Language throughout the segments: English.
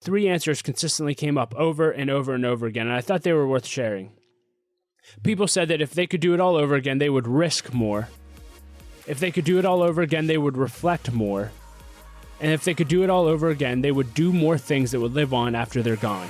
three answers consistently came up over and over and over again, and I thought they were worth sharing. People said that if they could do it all over again, they would risk more. If they could do it all over again, they would reflect more. And if they could do it all over again, they would do more things that would live on after they're gone.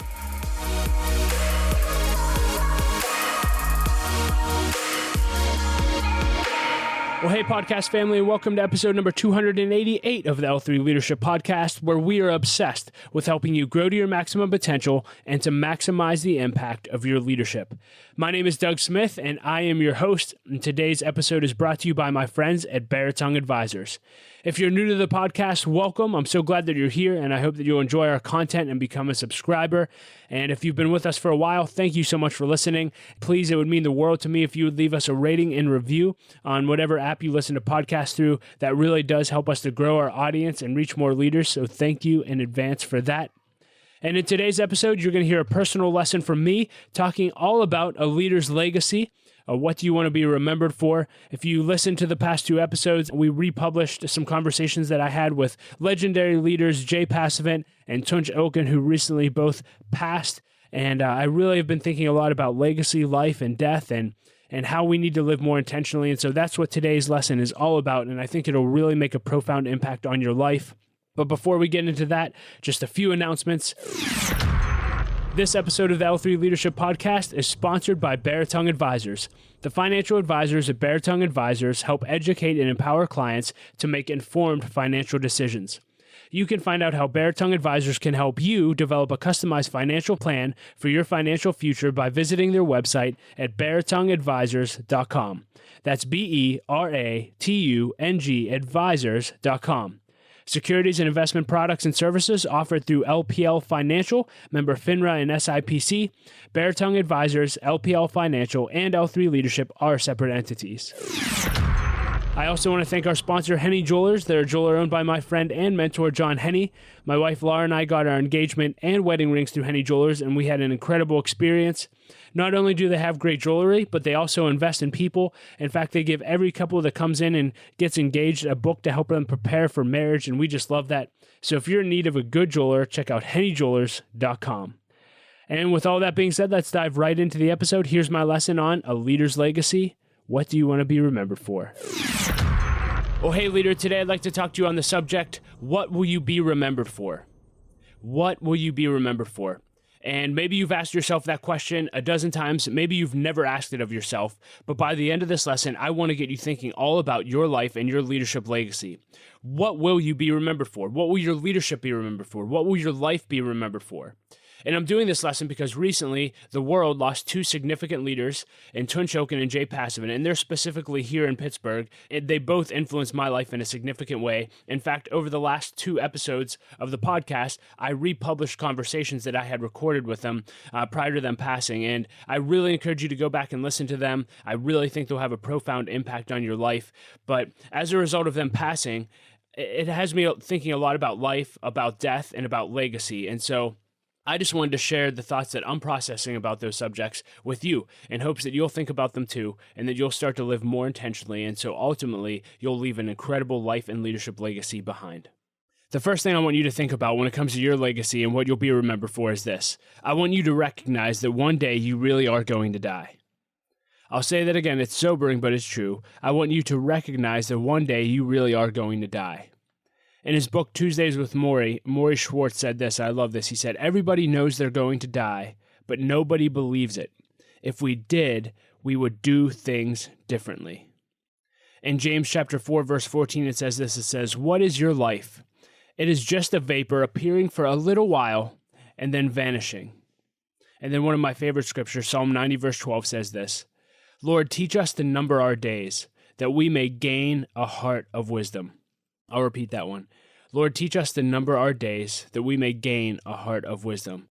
Well, hey, podcast family, and welcome to episode number 288 of the L3 Leadership Podcast, where we are obsessed with helping you grow to your maximum potential and to maximize the impact of your leadership. My name is Doug Smith, and I am your host, and today's episode is brought to you by my friends at Baritone Advisors. If you're new to the podcast, welcome. I'm so glad that you're here, and I hope that you'll enjoy our content and become a subscriber. And if you've been with us for a while, thank you so much for listening. Please, it would mean the world to me if you would leave us a rating and review on whatever app you listen to podcasts through. That really does help us to grow our audience and reach more leaders, so thank you in advance for that. And in today's episode, you're going to hear a personal lesson from me talking all about a leader's legacy. What do you want to be remembered for? If you listen to the past two episodes, we republished some conversations that I had with legendary leaders Passavant and Tunch, Ilkin, who recently both passed. And I really have been thinking a lot about legacy, life, and death, and how we need to live more intentionally. And so that's what today's lesson is all about. And I think it'll really make a profound impact on your life. But before we get into that, just a few announcements. This episode of the L3 Leadership Podcast is sponsored by Baritone Advisors. The financial advisors at Baritone Advisors help educate and empower clients to make informed financial decisions. You can find out how Baritone Advisors can help you develop a customized financial plan for your financial future by visiting their website at baritoneadvisors.com. That's BERATUNG advisors.com. Securities and investment products and services offered through LPL Financial, member FINRA and SIPC. Baritone Advisors, LPL Financial, and L3 Leadership are separate entities. I also want to thank our sponsor, Henny Jewelers. They're a jeweler owned by my friend and mentor, John Henny. My wife, Laura, and I got our engagement and wedding rings through Henny Jewelers, and we had an incredible experience. Not only do they have great jewelry, but they also invest in people. In fact, they give every couple that comes in and gets engaged a book to help them prepare for marriage, and we just love that. So if you're in need of a good jeweler, check out hennyjewelers.com. And with all that being said, let's dive right into the episode. Here's my lesson on a leader's legacy. What do you want to be remembered for? Well, hey, leader, today I'd like to talk to you on the subject, what will you be remembered for? What will you be remembered for? And maybe you've asked yourself that question a dozen times. Maybe you've never asked it of yourself. But by the end of this lesson, I want to get you thinking all about your life and your leadership legacy. What will you be remembered for? What will your leadership be remembered for? What will your life be remembered for? And I'm doing this lesson because recently the world lost two significant leaders in Tunch and Passavant, and they're specifically here in Pittsburgh. And they both influenced my life in a significant way. In fact, over the last two episodes of the podcast, I republished conversations that I had recorded with them prior to them passing, and I really encourage you to go back and listen to them. I really think they'll have a profound impact on your life. But as a result of them passing, it has me thinking a lot about life, about death, and about legacy. And so I just wanted to share the thoughts that I'm processing about those subjects with you in hopes that you'll think about them too and that you'll start to live more intentionally, and so ultimately you'll leave an incredible life and leadership legacy behind. The first thing I want you to think about when it comes to your legacy and what you'll be remembered for is this. I want you to recognize that one day you really are going to die. I'll say that again, it's sobering, but it's true. I want you to recognize that one day you really are going to die. In his book, Tuesdays with Maury Schwartz said this. I love this. He said, everybody knows they're going to die, but nobody believes it. If we did, we would do things differently. In James chapter 4, verse 14, it says this. It says, what is your life? It is just a vapor appearing for a little while and then vanishing. And then one of my favorite scriptures, Psalm 90, verse 12, says this. Lord, teach us to number our days, that we may gain a heart of wisdom. I'll repeat that one. Lord, teach us to number our days, that we may gain a heart of wisdom.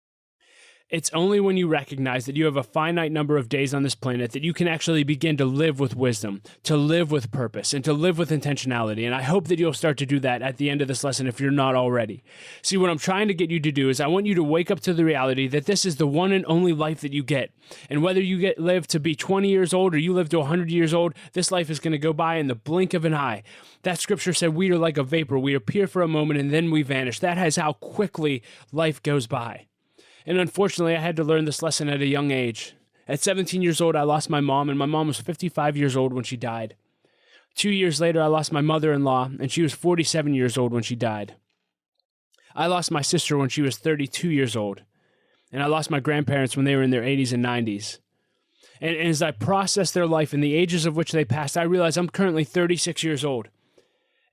It's only when you recognize that you have a finite number of days on this planet that you can actually begin to live with wisdom, to live with purpose, and to live with intentionality. And I hope that you'll start to do that at the end of this lesson if you're not already. See, what I'm trying to get you to do is I want you to wake up to the reality that this is the one and only life that you get. And whether you live to be 20 years old or you live to 100 years old, this life is going to go by in the blink of an eye. That scripture said we are like a vapor. We appear for a moment and then we vanish. That is how quickly life goes by. And unfortunately, I had to learn this lesson at a young age. At 17 years old, I lost my mom, and my mom was 55 years old when she died. 2 years later, I lost my mother-in-law, and she was 47 years old when she died. I lost my sister when she was 32 years old, and I lost my grandparents when they were in their 80s and 90s. And as I processed their life and the ages of which they passed, I realized I'm currently 36 years old.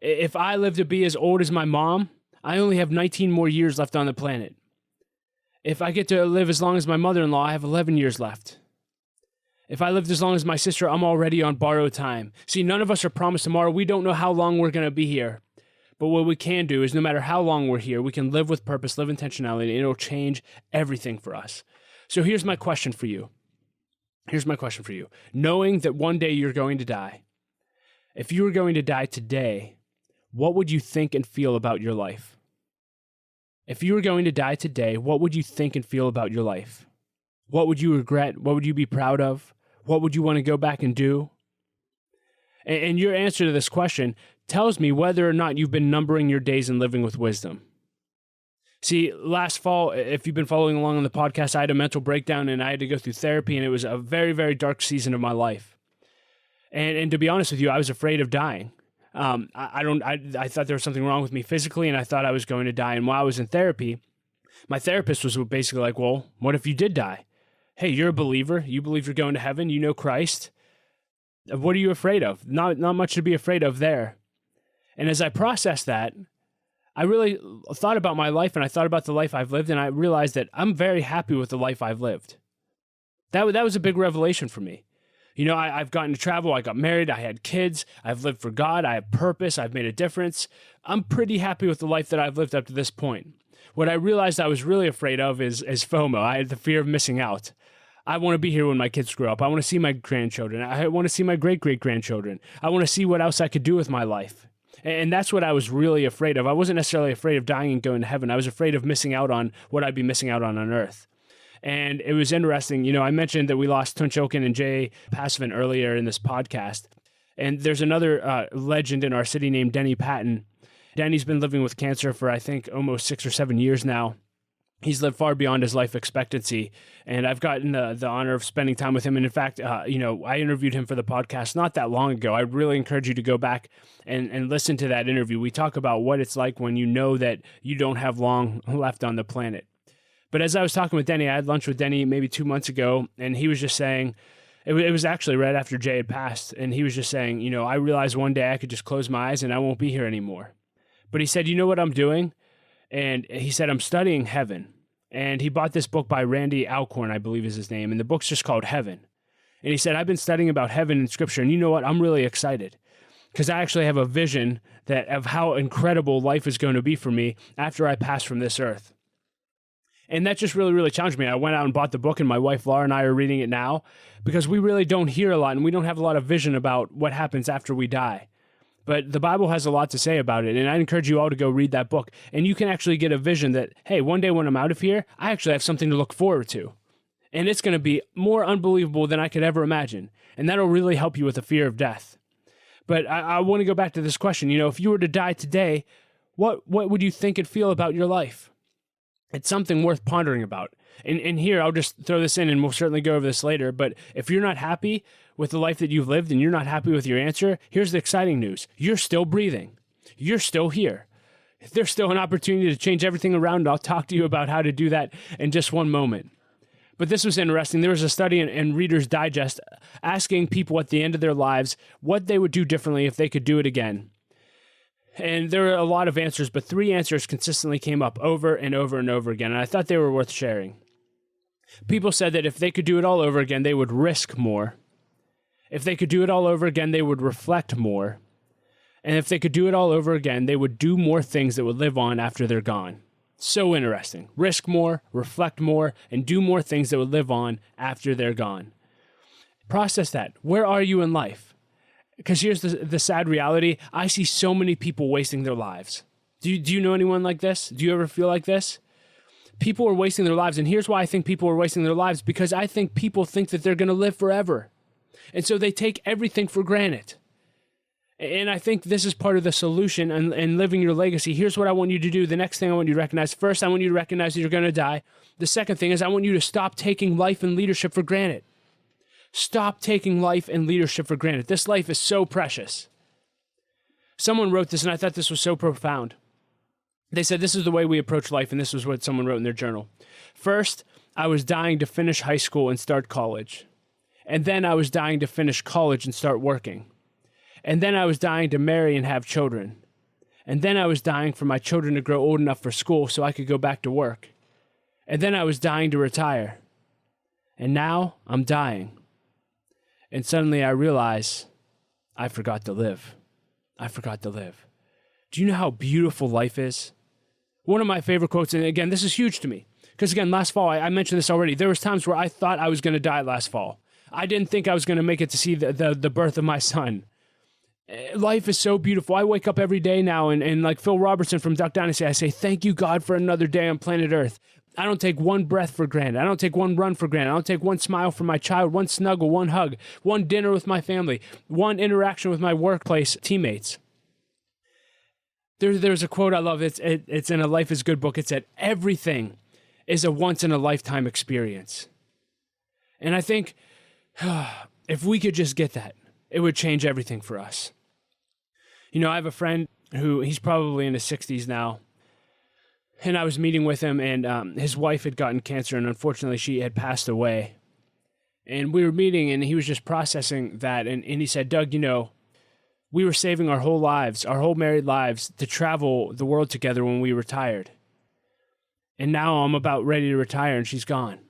If I live to be as old as my mom, I only have 19 more years left on the planet. If I get to live as long as my mother-in-law, I have 11 years left. If I lived as long as my sister, I'm already on borrowed time. See, none of us are promised tomorrow. We don't know how long we're going to be here. But what we can do is no matter how long we're here, we can live with purpose, live intentionality, and it'll change everything for us. So here's my question for you. Knowing that one day you're going to die, if you were going to die today, what would you think and feel about your life? If you were going to die today, what would you think and feel about your life? What would you regret? What would you be proud of? What would you want to go back and do? And your answer to this question tells me whether or not you've been numbering your days and living with wisdom. See, last fall, if you've been following along on the podcast, I had a mental breakdown and I had to go through therapy, and it was a very, very dark season of my life. And to be honest with you, I was afraid of dying. I thought there was something wrong with me physically, and I thought I was going to die. And while I was in therapy, my therapist was basically like, well, what if you did die? Hey, you're a believer. You believe you're going to heaven. You know Christ. What are you afraid of? Not much to be afraid of there. And as I processed that, I really thought about my life, and I thought about the life I've lived, and I realized that I'm very happy with the life I've lived. That was a big revelation for me. You know, I've gotten to travel, I got married, I had kids, I've lived for God, I have purpose, I've made a difference. I'm pretty happy with the life that I've lived up to this point. What I realized I was really afraid of is FOMO. I had the fear of missing out. I want to be here when my kids grow up. I want to see my grandchildren. I want to see my great-great-grandchildren. I want to see what else I could do with my life. And that's what I was really afraid of. I wasn't necessarily afraid of dying and going to heaven. I was afraid of missing out on what I'd be missing out on earth. And it was interesting. You know, I mentioned that we lost Tunch, Ilkin, and Passavant earlier in this podcast. And there's another legend in our city named Denny Patton. Denny's been living with cancer for, I think, almost 6 or 7 years now. He's lived far beyond his life expectancy, and I've gotten the honor of spending time with him. And in fact, I interviewed him for the podcast not that long ago. I really encourage you to go back and listen to that interview. We talk about what it's like when you know that you don't have long left on the planet. But as I was talking with Denny, I had lunch with Denny maybe 2 months ago, and he was just saying, it was actually right after Jay had passed, and he was just saying, you know, I realized one day I could just close my eyes and I won't be here anymore. But he said, you know what I'm doing? And he said, I'm studying heaven. And he bought this book by Randy Alcorn, I believe is his name, and the book's just called Heaven. And he said, I've been studying about heaven in Scripture, and you know what? I'm really excited because I actually have a vision of how incredible life is going to be for me after I pass from this earth. And that just really, really challenged me. I went out and bought the book, and my wife Laura and I are reading it now because we really don't hear a lot, and we don't have a lot of vision about what happens after we die. But the Bible has a lot to say about it, and I encourage you all to go read that book. And you can actually get a vision that, hey, one day when I'm out of here, I actually have something to look forward to. And it's going to be more unbelievable than I could ever imagine. And that'll really help you with the fear of death. But I want to go back to this question. You know, if you were to die today, what would you think and feel about your life? It's something worth pondering about. And here, I'll just throw this in, and we'll certainly go over this later. But if you're not happy with the life that you've lived and you're not happy with your answer, here's the exciting news. You're still breathing. You're still here. There's still an opportunity to change everything around. I'll talk to you about how to do that in just one moment. But this was interesting. There was a study in Reader's Digest asking people at the end of their lives what they would do differently if they could do it again. And there were a lot of answers, but 3 answers consistently came up over and over and over again, and I thought they were worth sharing. People said that if they could do it all over again, they would risk more. If they could do it all over again, they would reflect more. And if they could do it all over again, they would do more things that would live on after they're gone. So interesting. Risk more, reflect more, and do more things that will live on after they're gone. Process that. Where are you in life? Because here's the sad reality. I see so many people wasting their lives. Do you know anyone like this? Do you ever feel like this? People are wasting their lives. And here's why I think people are wasting their lives. Because I think people think that they're going to live forever. And so they take everything for granted. And I think this is part of the solution in living your legacy. Here's what I want you to do. The next thing I want you to recognize. First, I want you to recognize that you're going to die. The second thing is I want you to stop taking life and leadership for granted. Stop taking life and leadership for granted. This life is so precious. Someone wrote this, and I thought this was so profound. They said, this is the way we approach life, and this was what someone wrote in their journal. First, I was dying to finish high school and start college. And then I was dying to finish college and start working. And then I was dying to marry and have children. And then I was dying for my children to grow old enough for school so I could go back to work. And then I was dying to retire. And now I'm dying. And suddenly I realize I forgot to live. I forgot to live. Do you know how beautiful life is? One of my favorite quotes, and again, this is huge to me. Because again, last fall, I mentioned this already. There was times where I thought I was going to die last fall. I didn't think I was going to make it to see the birth of my son. Life is so beautiful. I wake up every day now and like Phil Robertson from Duck Dynasty, I say, thank you, God, for another day on planet Earth. I don't take one breath for granted. I don't take one run for granted. I don't take one smile from my child, one snuggle, one hug, one dinner with my family, one interaction with my workplace teammates. There's a quote I love. It's in a Life is Good book. It said, everything is a once-in-a-lifetime experience. And I think if we could just get that, it would change everything for us. You know, I have a friend who, he's probably in his 60s now, and I was meeting with him, and his wife had gotten cancer, and unfortunately she had passed away. And we were meeting, and he was just processing that, and he said, Doug, you know, we were saving our whole lives, our whole married lives, to travel the world together when we retired. And now I'm about ready to retire, and she's gone.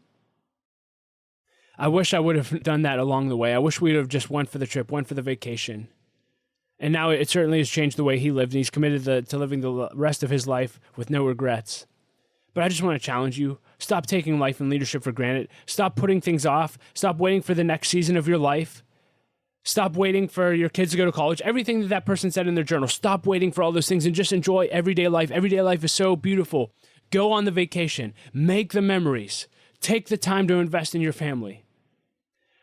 I wish I would have done that along the way. I wish we would have just went for the trip, went for the vacation. And now it certainly has changed the way he lived, and he's committed to living the rest of his life with no regrets. But I just want to challenge you. Stop taking life and leadership for granted. Stop putting things off. Stop waiting for the next season of your life. Stop waiting for your kids to go to college. Everything that person said in their journal. Stop waiting for all those things and just enjoy everyday life. Everyday life is so beautiful. Go on the vacation. Make the memories. Take the time to invest in your family.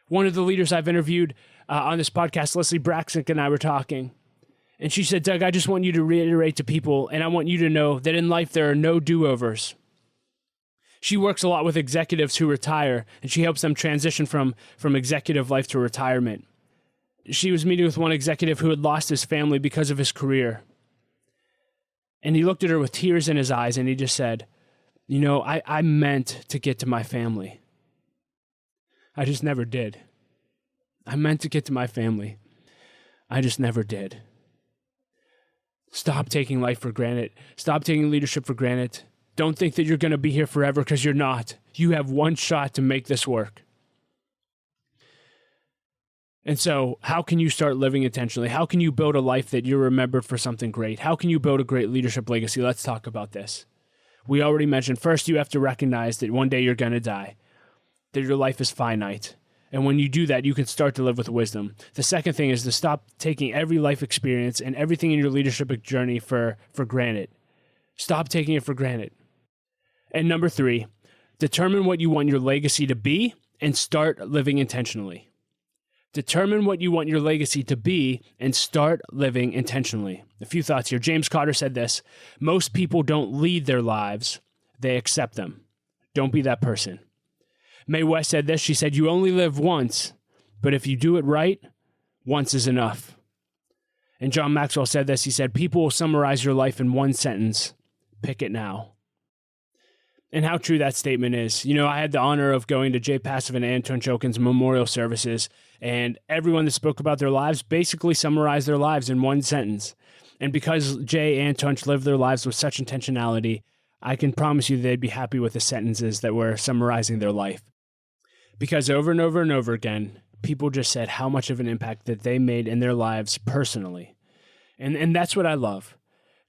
One of the leaders I've interviewed on this podcast, Leslie Braxton, and I were talking, and she said, Doug, I just want you to reiterate to people, and I want you to know that in life there are no do-overs. She works a lot with executives who retire, and she helps them transition from executive life to retirement. She was meeting with one executive who had lost his family because of his career. And he looked at her with tears in his eyes, and he just said, you know, I meant to get to my family. I just never did. I meant to get to my family. I just never did. Stop taking life for granted. Stop taking leadership for granted. Don't think that you're going to be here forever, because you're not. You have one shot to make this work. And so how can you start living intentionally? How can you build a life that you're remembered for something great? How can you build a great leadership legacy? Let's talk about this. We already mentioned, first, you have to recognize that one day you're going to die, that your life is finite. And when you do that, you can start to live with wisdom. The second thing is to stop taking every life experience and everything in your leadership journey for granted. Stop taking it for granted. And number 3, determine what you want your legacy to be and start living intentionally. Determine what you want your legacy to be and start living intentionally. A few thoughts here. James Carter said this: most people don't lead their lives, they accept them. Don't be that person. Mae West said this. She said, you only live once, but if you do it right, once is enough. And John Maxwell said this. He said, people will summarize your life in one sentence: pick it now. And how true that statement is. You know, I had the honor of going to Jay Passavant and Tunch memorial services, and everyone that spoke about their lives basically summarized their lives in one sentence. And because Jay and Tunch lived their lives with such intentionality, I can promise you they'd be happy with the sentences that were summarizing their life. Because over and over and over again, people just said how much of an impact that they made in their lives personally. And that's what I love.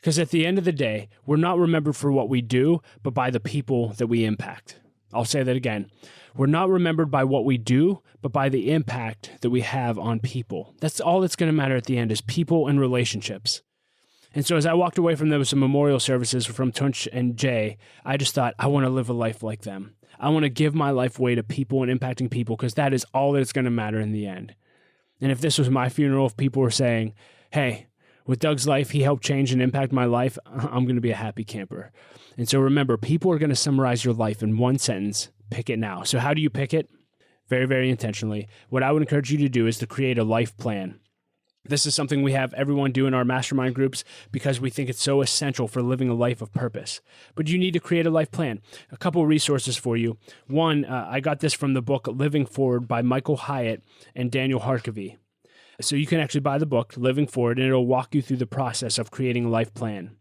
Because at the end of the day, we're not remembered for what we do, but by the people that we impact. I'll say that again. We're not remembered by what we do, but by the impact that we have on people. That's all that's going to matter at the end, is people and relationships. And so as I walked away from those memorial services from Tunch and Jay, I just thought, I want to live a life like them. I want to give my life away to people and impacting people, because that is all that's going to matter in the end. And if this was my funeral, if people were saying, hey, with Doug's life, he helped change and impact my life, I'm going to be a happy camper. And so remember, people are going to summarize your life in one sentence. Pick it now. So how do you pick it? Very, very intentionally. What I would encourage you to do is to create a life plan. This is something we have everyone do in our mastermind groups because we think it's so essential for living a life of purpose. But you need to create a life plan. A couple of resources for you. One, I got this from the book Living Forward by Michael Hyatt and Daniel Harkavy. So you can actually buy the book, Living Forward, and it'll walk you through the process of creating a life plan.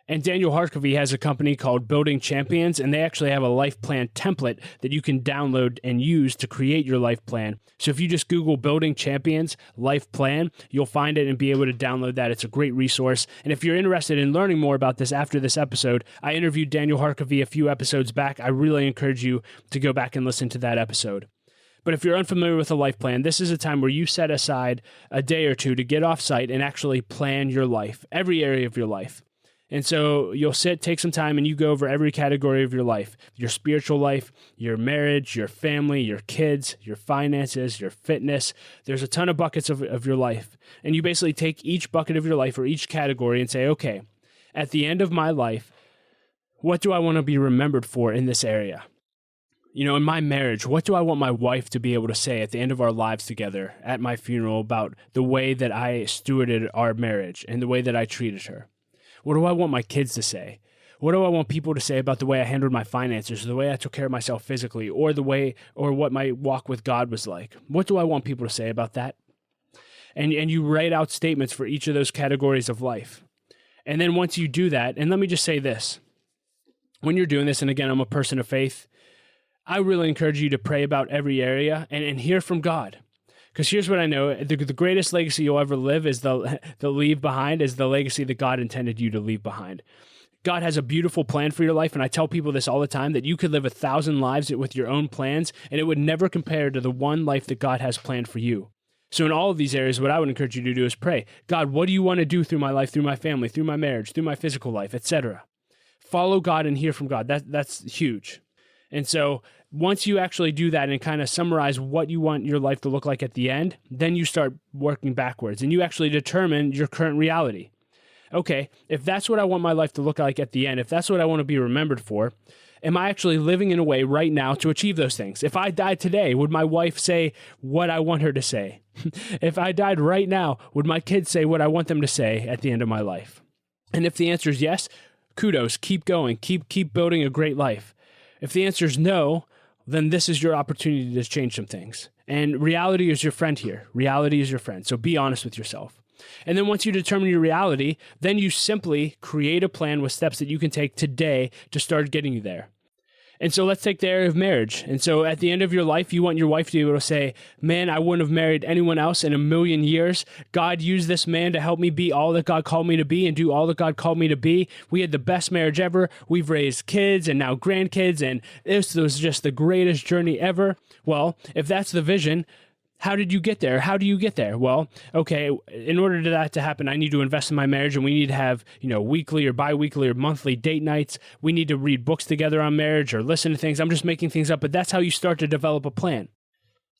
And Daniel Harkavy has a company called Building Champions, and they actually have a life plan template that you can download and use to create your life plan. So if you just Google Building Champions Life Plan, you'll find it and be able to download that. It's a great resource. And if you're interested in learning more about this after this episode, I interviewed Daniel Harkavy a few episodes back. I really encourage you to go back and listen to that episode. But if you're unfamiliar with a life plan, this is a time where you set aside a day or two to get off site and actually plan your life, every area of your life. And so you'll take some time and you go over every category of your life, your spiritual life, your marriage, your family, your kids, your finances, your fitness. There's a ton of buckets of your life. And you basically take each bucket of your life or each category and say, okay, at the end of my life, what do I want to be remembered for in this area? You know, in my marriage, what do I want my wife to be able to say at the end of our lives together at my funeral about the way that I stewarded our marriage and the way that I treated her? What do I want my kids to say? What do I want people to say about the way I handled my finances, or the way I took care of myself physically, or what my walk with God was like? What do I want people to say about that? And you write out statements for each of those categories of life. And then once you do that, and let me just say this, when you're doing this, and again, I'm a person of faith, I really encourage you to pray about every area and hear from God. Because here's what I know, the greatest legacy you'll ever live is the leave behind is the legacy that God intended you to leave behind. God has a beautiful plan for your life, and I tell people this all the time, that you could live 1,000 lives with your own plans, and it would never compare to the one life that God has planned for you. So in all of these areas, what I would encourage you to do is pray, God, what do you want to do through my life, through my family, through my marriage, through my physical life, etc. Follow God and hear from God. That's huge. And so once you actually do that and kind of summarize what you want your life to look like at the end, then you start working backwards and you actually determine your current reality. Okay, if that's what I want my life to look like at the end, if that's what I want to be remembered for, am I actually living in a way right now to achieve those things? If I died today, would my wife say what I want her to say? If I died right now, would my kids say what I want them to say at the end of my life? And if the answer is yes, kudos, keep going, keep building a great life. If the answer is no, then this is your opportunity to change some things. And reality is your friend here. Reality is your friend. So be honest with yourself. And then once you determine your reality, then you simply create a plan with steps that you can take today to start getting you there. And so let's take the area of marriage. And so at the end of your life, you want your wife to be able to say, man, I wouldn't have married anyone else in a million years. God used this man to help me be all that God called me to be and do all that God called me to be. We had the best marriage ever. We've raised kids and now grandkids, and this was just the greatest journey ever. Well, if that's the vision, how did you get there? How do you get there? Well, okay, in order for that to happen, I need to invest in my marriage, and we need to have, weekly or bi-weekly or monthly date nights. We need to read books together on marriage or listen to things. I'm just making things up, but that's how you start to develop a plan.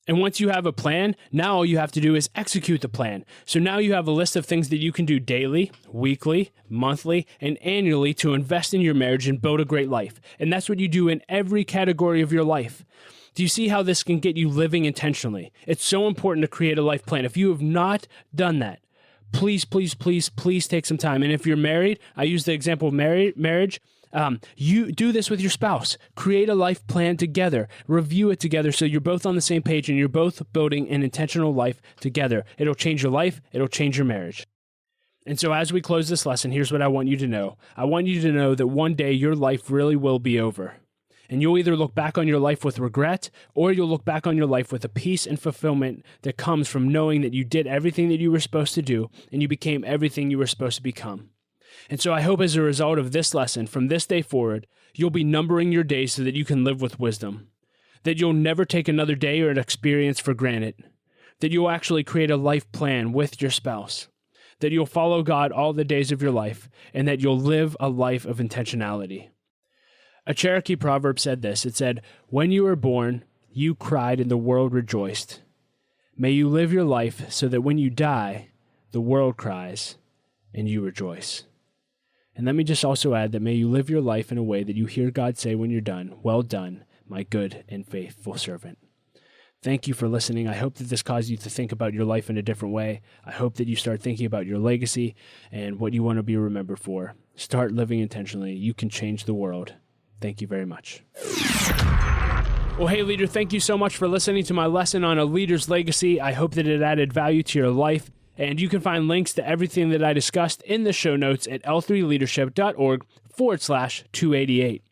And once you have a plan, now all you have to do is execute the plan. So now you have a list of things that you can do daily, weekly, monthly, and annually to invest in your marriage and build a great life. And that's what you do in every category of your life. Do you see how this can get you living intentionally? It's so important to create a life plan. If you have not done that, please take some time. And if you're married, I use the example of marriage. You do this with your spouse. Create a life plan together. Review it together so you're both on the same page and you're both building an intentional life together. It'll change your life. It'll change your marriage. And so as we close this lesson, here's what I want you to know. I want you to know that one day your life really will be over. And you'll either look back on your life with regret, or you'll look back on your life with a peace and fulfillment that comes from knowing that you did everything that you were supposed to do, and you became everything you were supposed to become. And so I hope as a result of this lesson, from this day forward, you'll be numbering your days so that you can live with wisdom, that you'll never take another day or an experience for granted, that you'll actually create a life plan with your spouse, that you'll follow God all the days of your life, and that you'll live a life of intentionality. A Cherokee proverb said this. It said, "When you were born, you cried and the world rejoiced. May you live your life so that when you die, the world cries and you rejoice." And let me just also add that may you live your life in a way that you hear God say when you're done, "Well done, my good and faithful servant." Thank you for listening. I hope that this caused you to think about your life in a different way. I hope that you start thinking about your legacy and what you want to be remembered for. Start living intentionally. You can change the world. Thank you very much. Well, hey, leader, thank you so much for listening to my lesson on a leader's legacy. I hope that it added value to your life. And you can find links to everything that I discussed in the show notes at l3leadership.org/288.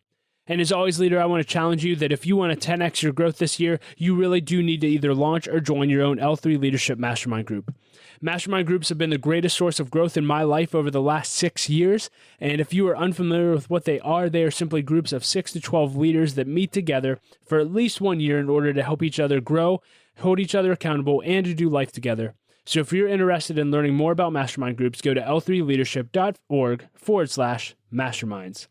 And as always, leader, I want to challenge you that if you want to 10x your growth this year, you really do need to either launch or join your own L3 Leadership Mastermind Group. Mastermind groups have been the greatest source of growth in my life over the last 6 years. And if you are unfamiliar with what they are simply groups of 6 to 12 leaders that meet together for at least 1 year in order to help each other grow, hold each other accountable, and to do life together. So if you're interested in learning more about mastermind groups, go to l3leadership.org/masterminds.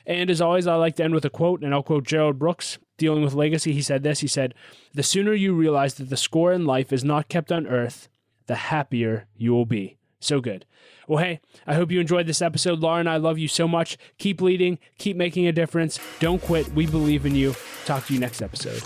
And as always, I like to end with a quote, and I'll quote Gerald Brooks, dealing with legacy. He said this, he said, "The sooner you realize that the score in life is not kept on earth, the happier you will be." So good. Well, hey, I hope you enjoyed this episode. Laura and I love you so much. Keep leading, keep making a difference. Don't quit. We believe in you. Talk to you next episode.